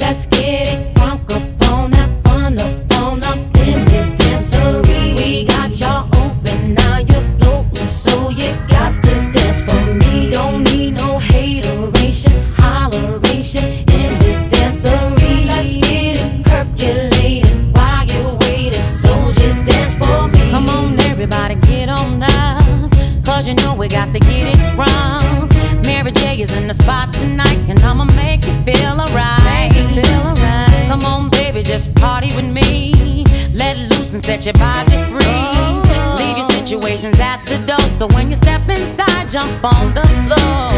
Let's get it crunk up on that fun up in this dancery. We got y'all open, now you're floating, so you got to dance for me. Don't need no hateration, holleration in this dancery. Let's get it percolating while you're waiting, so just dance for me. Come on, everybody, get on up, cause you know we got to get it wrong. Mary J is in the spot tonight, and I'ma make you feel alright. Come on, baby, just party with me. Let loose and set your body free. Leave your situations at the door, so when you step inside, jump on the floor.